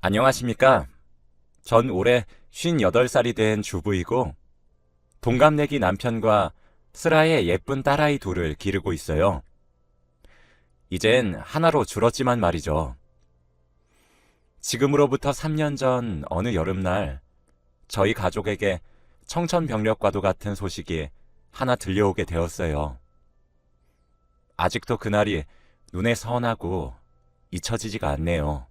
안녕하십니까? 전 올해 58살이 된 주부이고 동갑내기 남편과 슬아의 예쁜 딸아이 둘을 기르고 있어요. 이젠 하나로 줄었지만 말이죠. 지금으로부터 3년 전 어느 여름날 저희 가족에게 청천벽력과도 같은 소식이 하나 들려오게 되었어요. 아직도 그날이 눈에 선하고 잊혀지지가 않네요.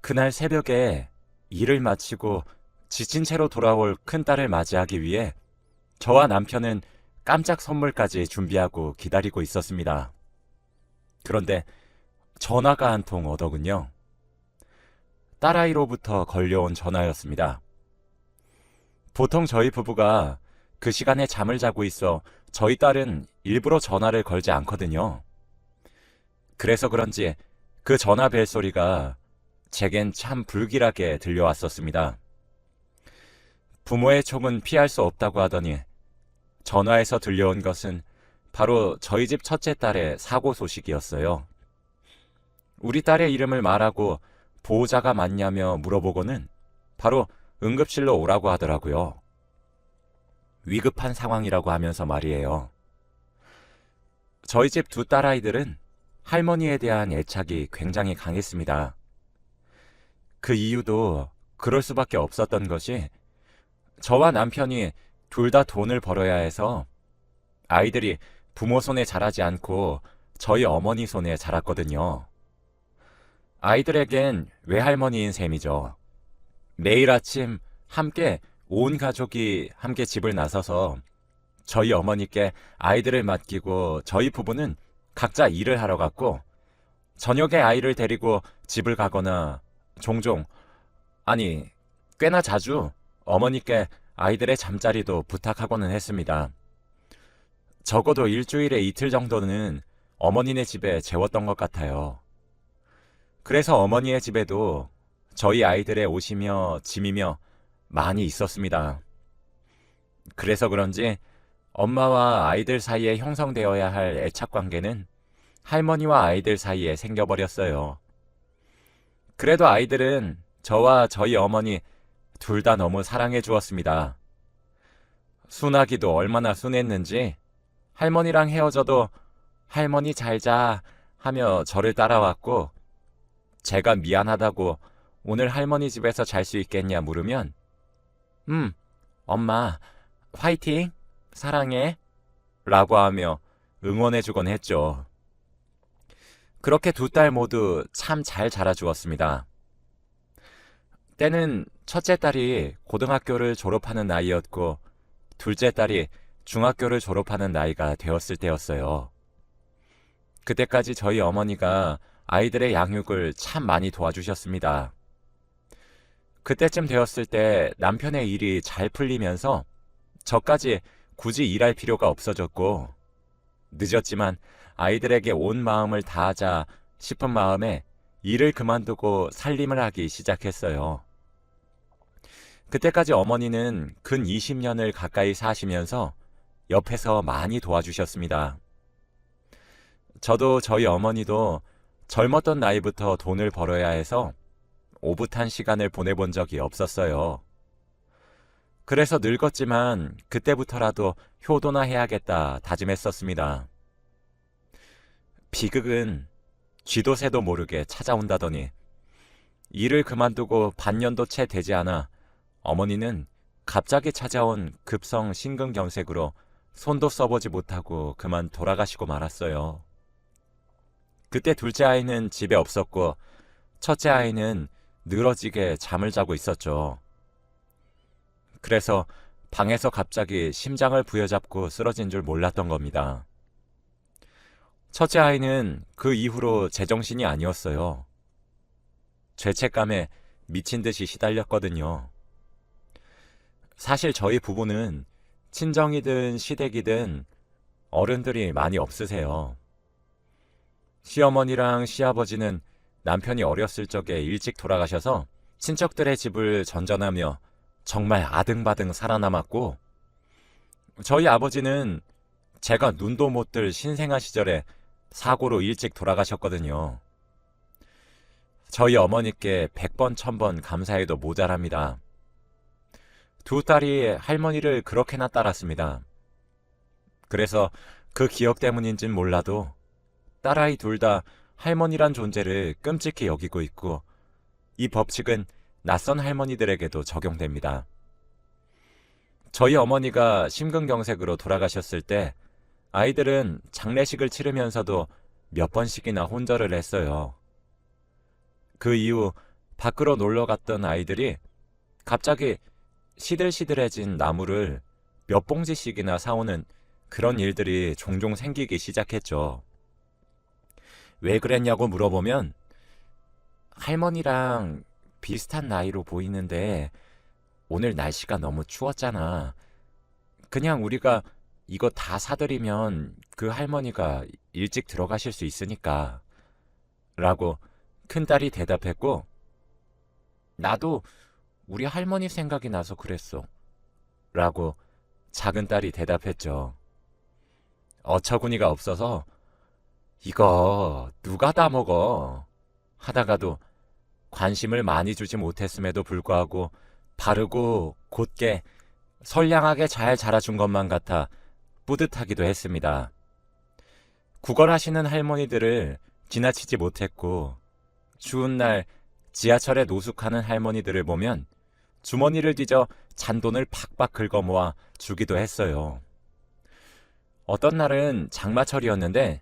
그날 새벽에 일을 마치고 지친 채로 돌아올 큰딸을 맞이하기 위해 저와 남편은 깜짝 선물까지 준비하고 기다리고 있었습니다. 그런데 전화가 한 통 오더군요. 딸아이로부터 걸려온 전화였습니다. 보통 저희 부부가 그 시간에 잠을 자고 있어 저희 딸은 일부러 전화를 걸지 않거든요. 그래서 그런지 그 전화 벨소리가 제겐 참 불길하게 들려왔었습니다. 부모의 촉은 피할 수 없다고 하더니 전화에서 들려온 것은 바로 저희 집 첫째 딸의 사고 소식이었어요. 우리 딸의 이름을 말하고 보호자가 맞냐며 물어보고는 바로 응급실로 오라고 하더라고요. 위급한 상황이라고 하면서 말이에요. 저희 집 두 딸아이들은 할머니에 대한 애착이 굉장히 강했습니다. 그 이유도 그럴 수밖에 없었던 것이 저와 남편이 둘 다 돈을 벌어야 해서 아이들이 부모 손에 자라지 않고 저희 어머니 손에 자랐거든요. 아이들에겐 외할머니인 셈이죠. 매일 아침 함께 온 가족이 함께 집을 나서서 저희 어머니께 아이들을 맡기고 저희 부부는 각자 일을 하러 갔고 저녁에 아이를 데리고 집을 가거나 종종, 아니 꽤나 자주 어머니께 아이들의 잠자리도 부탁하고는 했습니다. 적어도 일주일에 이틀 정도는 어머니네 집에 재웠던 것 같아요. 그래서 어머니의 집에도 저희 아이들의 옷이며 짐이며 많이 있었습니다. 그래서 그런지 엄마와 아이들 사이에 형성되어야 할 애착관계는 할머니와 아이들 사이에 생겨버렸어요. 그래도 아이들은 저와 저희 어머니 둘 다 너무 사랑해 주었습니다. 순하기도 얼마나 순했는지 할머니랑 헤어져도 할머니 잘 자 하며 저를 따라왔고 제가 미안하다고 오늘 할머니 집에서 잘 수 있겠냐 물으면 엄마 화이팅 사랑해 라고 하며 응원해 주곤 했죠. 그렇게 두 딸 모두 참 잘 자라주었습니다. 때는 첫째 딸이 고등학교를 졸업하는 나이였고 둘째 딸이 중학교를 졸업하는 나이가 되었을 때였어요. 그때까지 저희 어머니가 아이들의 양육을 참 많이 도와주셨습니다. 그때쯤 되었을 때 남편의 일이 잘 풀리면서 저까지 굳이 일할 필요가 없어졌고 늦었지만 아이들에게 온 마음을 다하자 싶은 마음에 일을 그만두고 살림을 하기 시작했어요. 그때까지 어머니는 근 20년을 가까이 사시면서 옆에서 많이 도와주셨습니다. 저도 저희 어머니도 젊었던 나이부터 돈을 벌어야 해서 오붓한 시간을 보내본 적이 없었어요. 그래서 늙었지만 그때부터라도 효도나 해야겠다 다짐했었습니다. 비극은 쥐도 새도 모르게 찾아온다더니 일을 그만두고 반년도 채 되지 않아 어머니는 갑자기 찾아온 급성 심근경색으로 손도 써보지 못하고 그만 돌아가시고 말았어요. 그때 둘째 아이는 집에 없었고 첫째 아이는 늘어지게 잠을 자고 있었죠. 그래서 방에서 갑자기 심장을 부여잡고 쓰러진 줄 몰랐던 겁니다. 첫째 아이는 그 이후로 제정신이 아니었어요. 죄책감에 미친 듯이 시달렸거든요. 사실 저희 부부는 친정이든 시댁이든 어른들이 많이 없으세요. 시어머니랑 시아버지는 남편이 어렸을 적에 일찍 돌아가셔서 친척들의 집을 전전하며 정말 아등바등 살아남았고 저희 아버지는 제가 눈도 못 뜰 신생아 시절에 사고로 일찍 돌아가셨거든요. 저희 어머니께 100번, 1000번 감사해도 모자랍니다. 두 딸이 할머니를 그렇게나 따랐습니다. 그래서 그 기억 때문인진 몰라도 딸아이 둘 다 할머니란 존재를 끔찍히 여기고 있고 이 법칙은 낯선 할머니들에게도 적용됩니다. 저희 어머니가 심근경색으로 돌아가셨을 때 아이들은 장례식을 치르면서도 몇 번씩이나 혼절을 했어요. 그 이후 밖으로 놀러 갔던 아이들이 갑자기 시들시들해진 나무를 몇 봉지씩이나 사오는 그런 일들이 종종 생기기 시작했죠. 왜 그랬냐고 물어보면 할머니랑 비슷한 나이로 보이는데 오늘 날씨가 너무 추웠잖아. 그냥 우리가 이거 다 사드리면 그 할머니가 일찍 들어가실 수 있으니까 라고 큰딸이 대답했고 나도 우리 할머니 생각이 나서 그랬어 라고 작은딸이 대답했죠. 어처구니가 없어서 이거 누가 다 먹어 하다가도 관심을 많이 주지 못했음에도 불구하고 바르고 곧게 선량하게 잘 자라준 것만 같아 뿌듯하기도 했습니다. 구걸하시는 할머니들을 지나치지 못했고 추운 날 지하철에 노숙하는 할머니들을 보면 주머니를 뒤져 잔돈을 팍팍 긁어 모아 주기도 했어요. 어떤 날은 장마철이었는데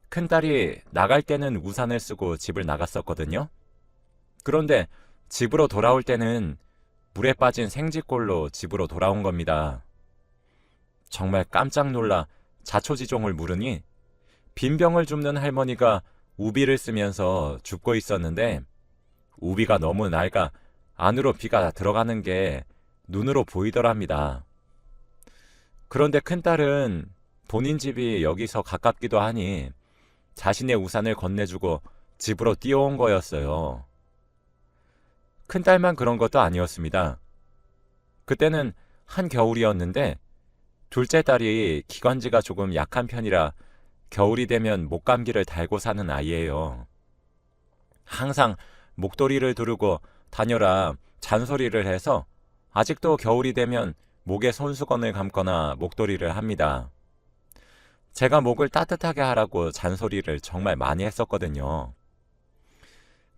큰딸이 나갈 때는 우산을 쓰고 집을 나갔었거든요. 그런데 집으로 돌아올 때는 물에 빠진 생쥐꼴로 집으로 돌아온 겁니다. 정말 깜짝 놀라 자초지종을 물으니 빈병을 줍는 할머니가 우비를 쓰면서 줍고 있었는데 우비가 너무 낡아 안으로 비가 들어가는 게 눈으로 보이더랍니다. 그런데 큰딸은 본인 집이 여기서 가깝기도 하니 자신의 우산을 건네주고 집으로 뛰어온 거였어요. 큰딸만 그런 것도 아니었습니다. 그때는 한겨울이었는데 둘째 딸이 기관지가 조금 약한 편이라 겨울이 되면 목감기를 달고 사는 아이예요. 항상 목도리를 두르고 다녀라 잔소리를 해서 아직도 겨울이 되면 목에 손수건을 감거나 목도리를 합니다. 제가 목을 따뜻하게 하라고 잔소리를 정말 많이 했었거든요.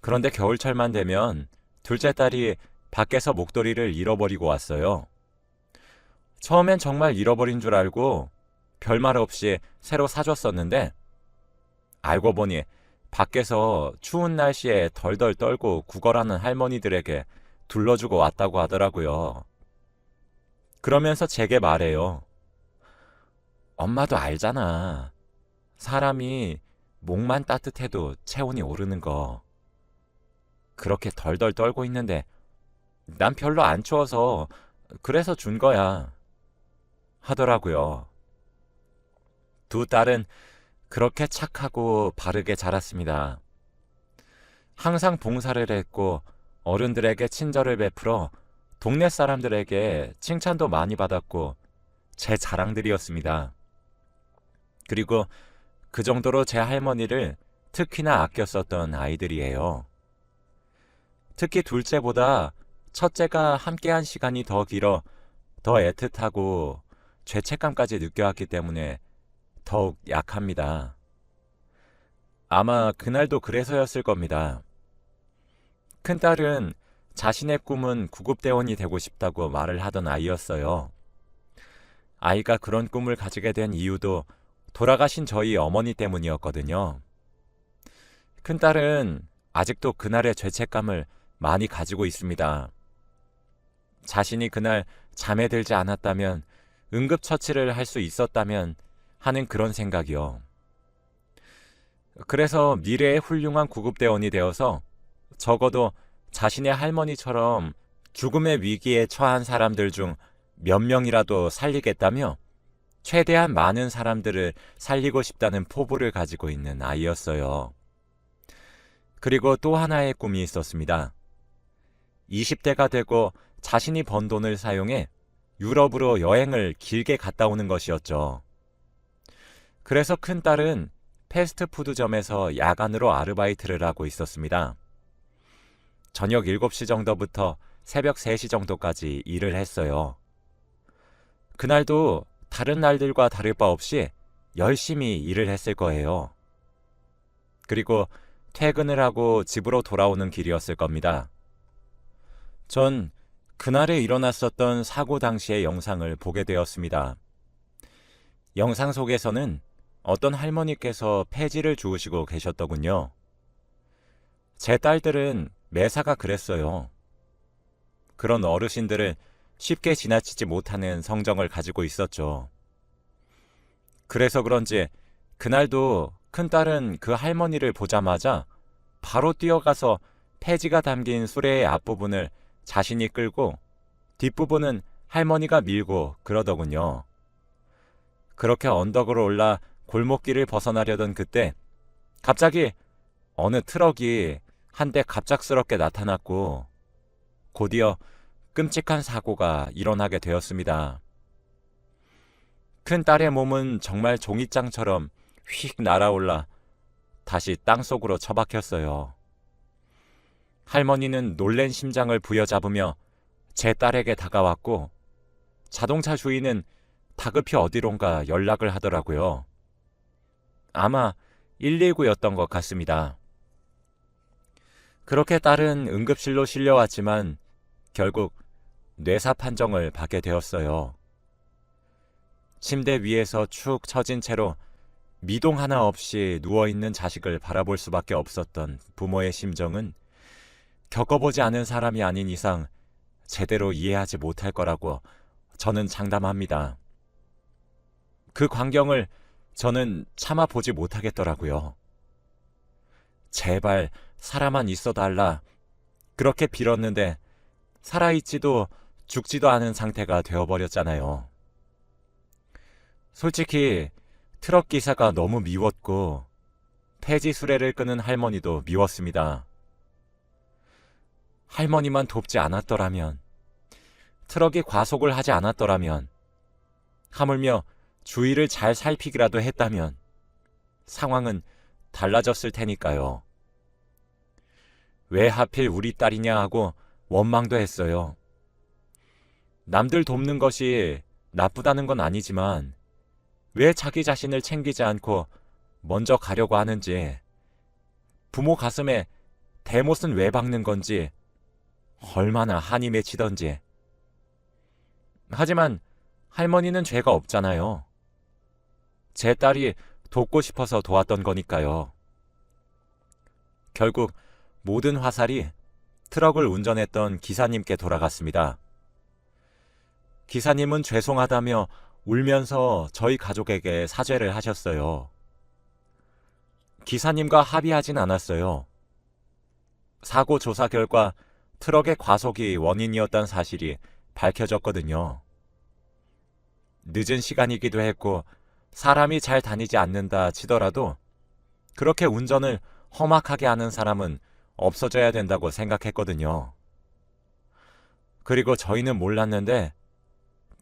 그런데 겨울철만 되면 둘째 딸이 밖에서 목도리를 잃어버리고 왔어요. 처음엔 정말 잃어버린 줄 알고 별말 없이 새로 사줬었는데 알고 보니 밖에서 추운 날씨에 덜덜 떨고 구걸하는 할머니들에게 둘러주고 왔다고 하더라고요. 그러면서 제게 말해요. 엄마도 알잖아. 사람이 목만 따뜻해도 체온이 오르는 거. 그렇게 덜덜 떨고 있는데 난 별로 안 추워서 그래서 준 거야. 하더라고요. 두 딸은 그렇게 착하고 바르게 자랐습니다. 항상 봉사를 했고 어른들에게 친절을 베풀어 동네 사람들에게 칭찬도 많이 받았고 제 자랑들이었습니다. 그리고 그 정도로 제 할머니를 특히나 아껴 썼던 아이들이에요. 특히 둘째보다 첫째가 함께한 시간이 더 길어 더 애틋하고 죄책감까지 느껴왔기 때문에 더욱 약합니다. 아마 그날도 그래서였을 겁니다. 큰딸은 자신의 꿈은 구급대원이 되고 싶다고 말을 하던 아이였어요. 아이가 그런 꿈을 가지게 된 이유도 돌아가신 저희 어머니 때문이었거든요. 큰딸은 아직도 그날의 죄책감을 많이 가지고 있습니다. 자신이 그날 잠에 들지 않았다면 응급처치를 할 수 있었다면 하는 그런 생각이요. 그래서 미래의 훌륭한 구급대원이 되어서 적어도 자신의 할머니처럼 죽음의 위기에 처한 사람들 중 몇 명이라도 살리겠다며 최대한 많은 사람들을 살리고 싶다는 포부를 가지고 있는 아이였어요. 그리고 또 하나의 꿈이 있었습니다. 20대가 되고 자신이 번 돈을 사용해 유럽으로 여행을 길게 갔다 오는 것이었죠. 그래서 큰딸은 패스트푸드점에서 야간으로 아르바이트를 하고 있었습니다. 저녁 7시 정도부터 새벽 3시 정도까지 일을 했어요. 그날도 다른 날들과 다를 바 없이 열심히 일을 했을 거예요. 그리고 퇴근을 하고 집으로 돌아오는 길이었을 겁니다. 전 그날에 일어났었던 사고 당시의 영상을 보게 되었습니다. 영상 속에서는 어떤 할머니께서 폐지를 주우시고 계셨더군요. 제 딸들은 매사가 그랬어요. 그런 어르신들을 쉽게 지나치지 못하는 성정을 가지고 있었죠. 그래서 그런지 그날도 큰딸은 그 할머니를 보자마자 바로 뛰어가서 폐지가 담긴 수레의 앞부분을 자신이 끌고 뒷부분은 할머니가 밀고 그러더군요. 그렇게 언덕으로 올라 골목길을 벗어나려던 그때 갑자기 어느 트럭이 한 대 갑작스럽게 나타났고 곧이어 끔찍한 사고가 일어나게 되었습니다. 큰 딸의 몸은 정말 종이장처럼 휙 날아올라 다시 땅속으로 처박혔어요. 할머니는 놀란 심장을 부여잡으며 제 딸에게 다가왔고 자동차 주인은 다급히 어디론가 연락을 하더라고요. 아마 119였던 것 같습니다. 그렇게 딸은 응급실로 실려왔지만 결국 뇌사 판정을 받게 되었어요. 침대 위에서 축 처진 채로 미동 하나 없이 누워있는 자식을 바라볼 수밖에 없었던 부모의 심정은 겪어보지 않은 사람이 아닌 이상 제대로 이해하지 못할 거라고 저는 장담합니다. 그 광경을 저는 참아보지 못하겠더라고요. 제발 살아만 있어달라 그렇게 빌었는데 살아있지도 죽지도 않은 상태가 되어버렸잖아요. 솔직히 트럭 기사가 너무 미웠고 폐지 수레를 끄는 할머니도 미웠습니다. 할머니만 돕지 않았더라면, 트럭이 과속을 하지 않았더라면, 하물며 주위를 잘 살피기라도 했다면 상황은 달라졌을 테니까요. 왜 하필 우리 딸이냐 하고 원망도 했어요. 남들 돕는 것이 나쁘다는 건 아니지만 왜 자기 자신을 챙기지 않고 먼저 가려고 하는지, 부모 가슴에 대못은 왜 박는 건지 얼마나 한이 맺히던지. 하지만 할머니는 죄가 없잖아요. 제 딸이 돕고 싶어서 도왔던 거니까요. 결국 모든 화살이 트럭을 운전했던 기사님께 돌아갔습니다. 기사님은 죄송하다며 울면서 저희 가족에게 사죄를 하셨어요. 기사님과 합의하진 않았어요. 사고 조사 결과 트럭의 과속이 원인이었던 사실이 밝혀졌거든요. 늦은 시간이기도 했고 사람이 잘 다니지 않는다 치더라도 그렇게 운전을 험악하게 하는 사람은 없어져야 된다고 생각했거든요. 그리고 저희는 몰랐는데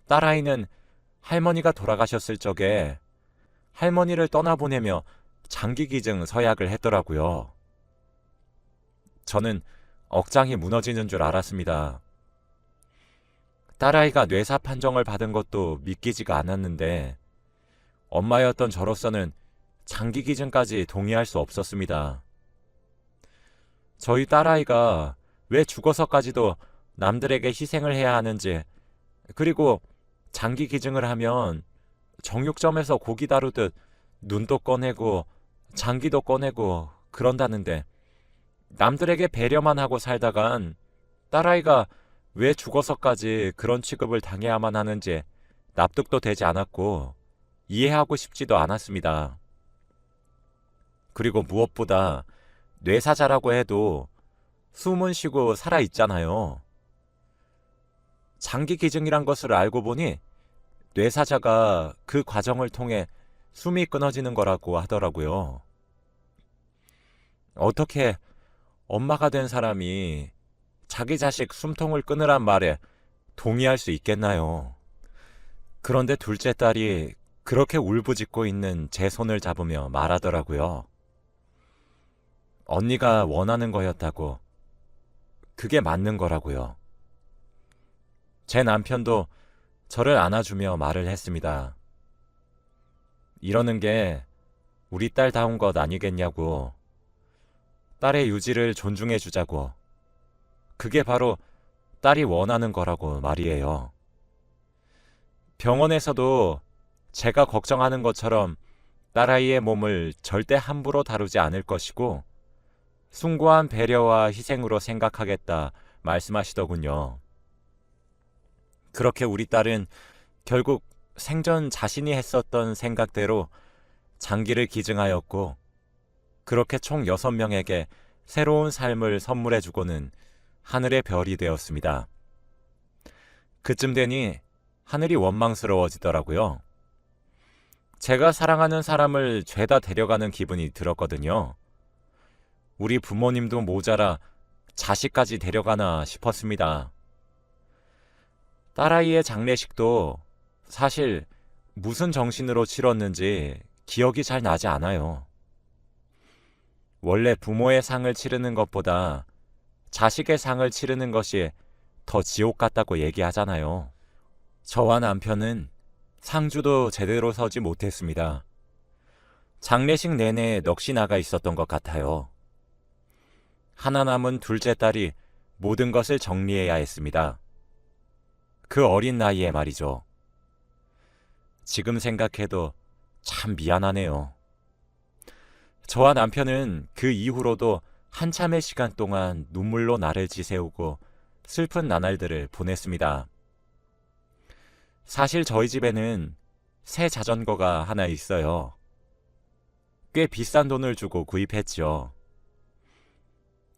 딸아이는 할머니가 돌아가셨을 적에 할머니를 떠나보내며 장기기증 서약을 했더라고요. 저는 억장이 무너지는 줄 알았습니다. 딸아이가 뇌사 판정을 받은 것도 믿기지가 않았는데 엄마였던 저로서는 장기기증까지 동의할 수 없었습니다. 저희 딸아이가 왜 죽어서까지도 남들에게 희생을 해야 하는지, 그리고 장기기증을 하면 정육점에서 고기 다루듯 눈도 꺼내고 장기도 꺼내고 그런다는데 남들에게 배려만 하고 살다간 딸아이가 왜 죽어서까지 그런 취급을 당해야만 하는지 납득도 되지 않았고 이해하고 싶지도 않았습니다. 그리고 무엇보다 뇌사자라고 해도 숨은 쉬고 살아있잖아요. 장기기증이란 것을 알고 보니 뇌사자가 그 과정을 통해 숨이 끊어지는 거라고 하더라고요. 어떻게 엄마가 된 사람이 자기 자식 숨통을 끊으란 말에 동의할 수 있겠나요? 그런데 둘째 딸이 그렇게 울부짖고 있는 제 손을 잡으며 말하더라고요. 언니가 원하는 거였다고. 그게 맞는 거라고요. 제 남편도 저를 안아주며 말을 했습니다. 이러는 게 우리 딸다운 것 아니겠냐고. 딸의 유지를 존중해 주자고. 그게 바로 딸이 원하는 거라고 말이에요. 병원에서도 제가 걱정하는 것처럼 딸아이의 몸을 절대 함부로 다루지 않을 것이고 숭고한 배려와 희생으로 생각하겠다 말씀하시더군요. 그렇게 우리 딸은 결국 생전 자신이 했었던 생각대로 장기를 기증하였고 그렇게 총 6명에게 새로운 삶을 선물해주고는 하늘의 별이 되었습니다. 그쯤 되니 하늘이 원망스러워지더라고요. 제가 사랑하는 사람을 죄다 데려가는 기분이 들었거든요. 우리 부모님도 모자라 자식까지 데려가나 싶었습니다. 딸아이의 장례식도 사실 무슨 정신으로 치렀는지 기억이 잘 나지 않아요. 원래 부모의 상을 치르는 것보다 자식의 상을 치르는 것이 더 지옥 같다고 얘기하잖아요. 저와 남편은 상주도 제대로 서지 못했습니다. 장례식 내내 넋이 나가 있었던 것 같아요. 하나 남은 둘째 딸이 모든 것을 정리해야 했습니다. 그 어린 나이에 말이죠. 지금 생각해도 참 미안하네요. 저와 남편은 그 이후로도 한참의 시간 동안 눈물로 나를 지새우고 슬픈 나날들을 보냈습니다. 사실 저희 집에는 새 자전거가 하나 있어요. 꽤 비싼 돈을 주고 구입했죠.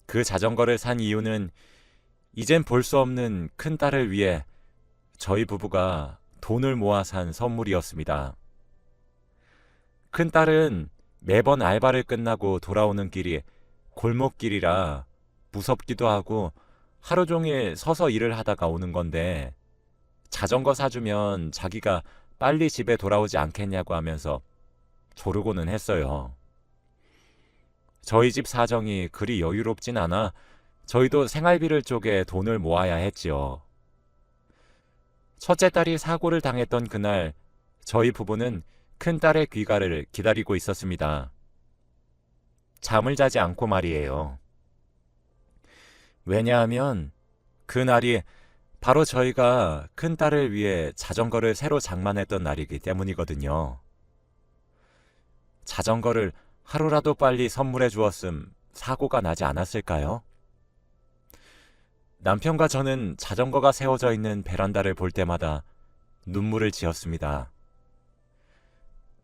그 자전거를 산 이유는 이젠 볼 수 없는 큰딸을 위해 저희 부부가 돈을 모아 산 선물이었습니다. 큰딸은 매번 알바를 끝나고 돌아오는 길이 골목길이라 무섭기도 하고 하루 종일 서서 일을 하다가 오는 건데 자전거 사주면 자기가 빨리 집에 돌아오지 않겠냐고 하면서 조르고는 했어요. 저희 집 사정이 그리 여유롭진 않아 저희도 생활비를 쪼개 돈을 모아야 했지요. 첫째 딸이 사고를 당했던 그날 저희 부부는 큰딸의 귀가를 기다리고 있었습니다. 잠을 자지 않고 말이에요. 왜냐하면 그날이 바로 저희가 큰딸을 위해 자전거를 새로 장만했던 날이기 때문이거든요. 자전거를 하루라도 빨리 선물해 주었음 사고가 나지 않았을까요? 남편과 저는 자전거가 세워져 있는 베란다를 볼 때마다 눈물을 지었습니다.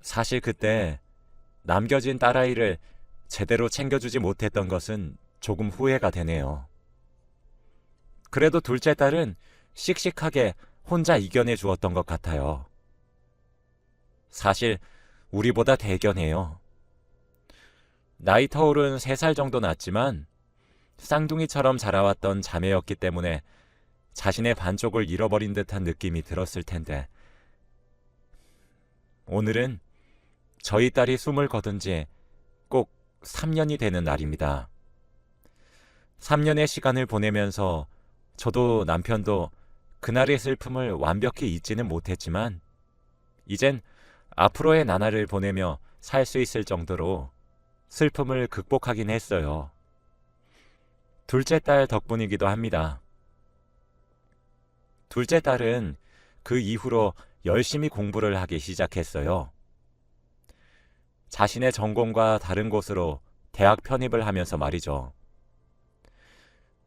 사실 그때 남겨진 딸아이를 제대로 챙겨주지 못했던 것은 조금 후회가 되네요. 그래도 둘째 딸은 씩씩하게 혼자 이겨내 주었던 것 같아요. 사실 우리보다 대견해요. 나이 터울은 3살 정도 났지만 쌍둥이처럼 자라왔던 자매였기 때문에 자신의 반쪽을 잃어버린 듯한 느낌이 들었을 텐데 오늘은 저희 딸이 숨을 거둔 지 꼭 3년이 되는 날입니다. 3년의 시간을 보내면서 저도 남편도 그날의 슬픔을 완벽히 잊지는 못했지만 이젠 앞으로의 나날을 보내며 살 수 있을 정도로 슬픔을 극복하긴 했어요. 둘째 딸 덕분이기도 합니다. 둘째 딸은 그 이후로 열심히 공부를 하기 시작했어요. 자신의 전공과 다른 곳으로 대학 편입을 하면서 말이죠.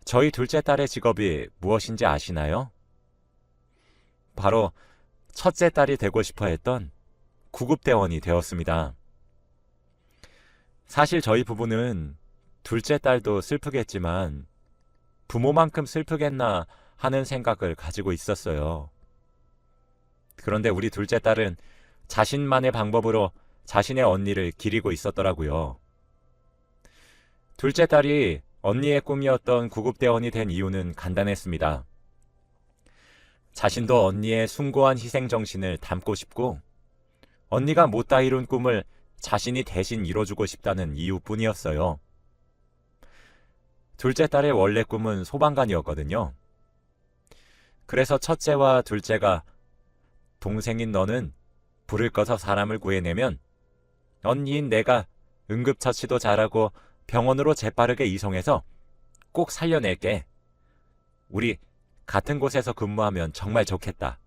저희 둘째 딸의 직업이 무엇인지 아시나요? 바로 첫째 딸이 되고 싶어 했던 구급대원이 되었습니다. 사실 저희 부부는 둘째 딸도 슬프겠지만 부모만큼 슬프겠나 하는 생각을 가지고 있었어요. 그런데 우리 둘째 딸은 자신만의 방법으로 자신의 언니를 기리고 있었더라고요. 둘째 딸이 언니의 꿈이었던 구급대원이 된 이유는 간단했습니다. 자신도 언니의 숭고한 희생정신을 담고 싶고 언니가 못다 이룬 꿈을 자신이 대신 이뤄주고 싶다는 이유뿐이었어요. 둘째 딸의 원래 꿈은 소방관이었거든요. 그래서 첫째와 둘째가 동생인 너는 불을 꺼서 사람을 구해내면 언니인 내가 응급처치도 잘하고 병원으로 재빠르게 이송해서 꼭 살려낼게. 우리 같은 곳에서 근무하면 정말 좋겠다.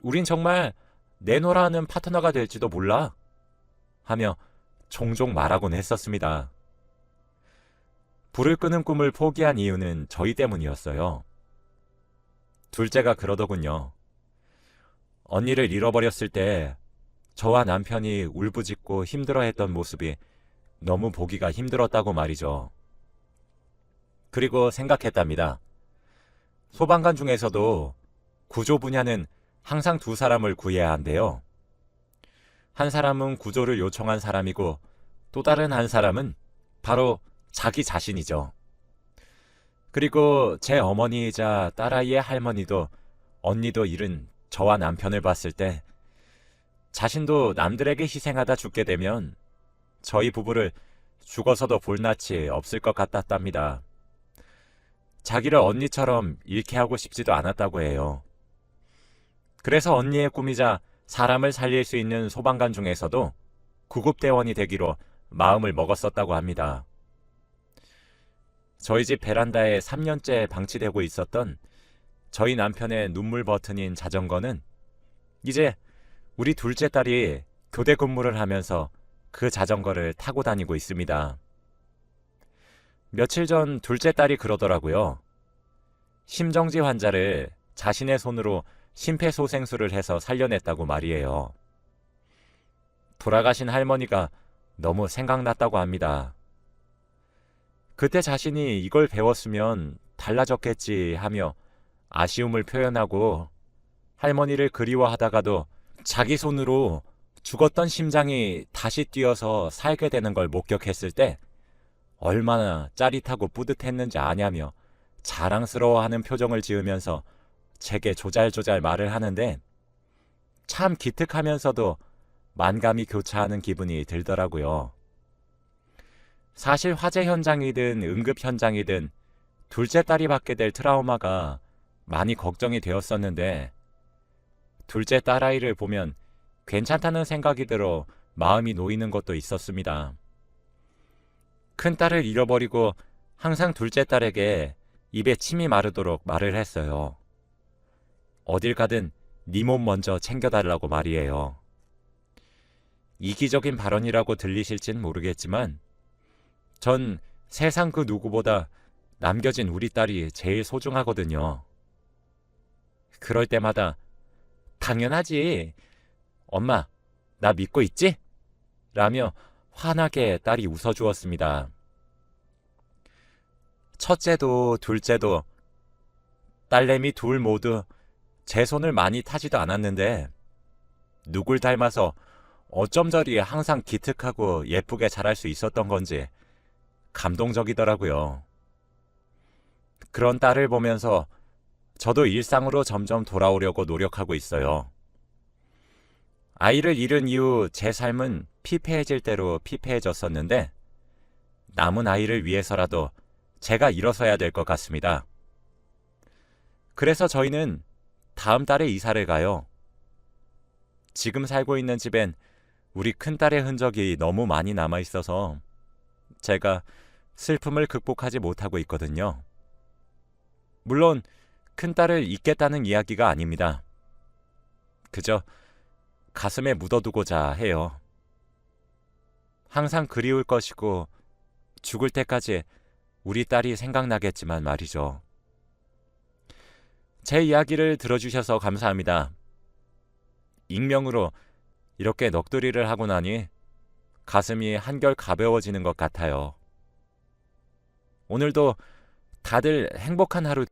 우린 정말 내노라하는 파트너가 될지도 몰라. 하며 종종 말하곤 했었습니다. 불을 끄는 꿈을 포기한 이유는 저희 때문이었어요. 둘째가 그러더군요. 언니를 잃어버렸을 때 저와 남편이 울부짖고 힘들어했던 모습이 너무 보기가 힘들었다고 말이죠. 그리고 생각했답니다. 소방관 중에서도 구조 분야는 항상 두 사람을 구해야 한대요. 한 사람은 구조를 요청한 사람이고 또 다른 한 사람은 바로 자기 자신이죠. 그리고 제 어머니이자 딸아이의 할머니도 언니도 잃은 저와 남편을 봤을 때 자신도 남들에게 희생하다 죽게 되면 저희 부부를 죽어서도 볼낯이 없을 것 같았답니다. 자기를 언니처럼 잃게 하고 싶지도 않았다고 해요. 그래서 언니의 꿈이자 사람을 살릴 수 있는 소방관 중에서도 구급대원이 되기로 마음을 먹었었다고 합니다. 저희 집 베란다에 3년째 방치되고 있었던 저희 남편의 눈물 버튼인 자전거는 이제 우리 둘째 딸이 교대 근무를 하면서 그 자전거를 타고 다니고 있습니다. 며칠 전 둘째 딸이 그러더라고요. 심정지 환자를 자신의 손으로 심폐소생술을 해서 살려냈다고 말이에요. 돌아가신 할머니가 너무 생각났다고 합니다. 그때 자신이 이걸 배웠으면 달라졌겠지 하며 아쉬움을 표현하고 할머니를 그리워하다가도 자기 손으로 죽었던 심장이 다시 뛰어서 살게 되는 걸 목격했을 때 얼마나 짜릿하고 뿌듯했는지 아냐며 자랑스러워하는 표정을 지으면서 제게 조잘조잘 말을 하는데 참 기특하면서도 만감이 교차하는 기분이 들더라고요. 사실 화재 현장이든 응급 현장이든 둘째 딸이 받게 될 트라우마가 많이 걱정이 되었었는데 둘째 딸아이를 보면 괜찮다는 생각이 들어 마음이 놓이는 것도 있었습니다. 큰딸을 잃어버리고 항상 둘째 딸에게 입에 침이 마르도록 말을 했어요. 어딜 가든 네 몸 먼저 챙겨달라고 말이에요. 이기적인 발언이라고 들리실진 모르겠지만 전 세상 그 누구보다 남겨진 우리 딸이 제일 소중하거든요. 그럴 때마다 당연하지. 엄마, 나 믿고 있지? 라며 환하게 딸이 웃어주었습니다. 첫째도 둘째도 딸내미 둘 모두 제 손을 많이 타지도 않았는데 누굴 닮아서 어쩜 저리 항상 기특하고 예쁘게 자랄 수 있었던 건지 감동적이더라고요. 그런 딸을 보면서 저도 일상으로 점점 돌아오려고 노력하고 있어요. 아이를 잃은 이후 제 삶은 피폐해질 대로 피폐해졌었는데 남은 아이를 위해서라도 제가 일어서야 될 것 같습니다. 그래서 저희는 다음 달에 이사를 가요. 지금 살고 있는 집엔 우리 큰딸의 흔적이 너무 많이 남아있어서 제가 슬픔을 극복하지 못하고 있거든요. 물론 큰딸을 잊겠다는 이야기가 아닙니다. 그저 가슴에 묻어두고자 해요. 항상 그리울 것이고 죽을 때까지 우리 딸이 생각나겠지만 말이죠. 제 이야기를 들어주셔서 감사합니다. 익명으로 이렇게 넋두리를 하고 나니 가슴이 한결 가벼워지는 것 같아요. 오늘도 다들 행복한 하루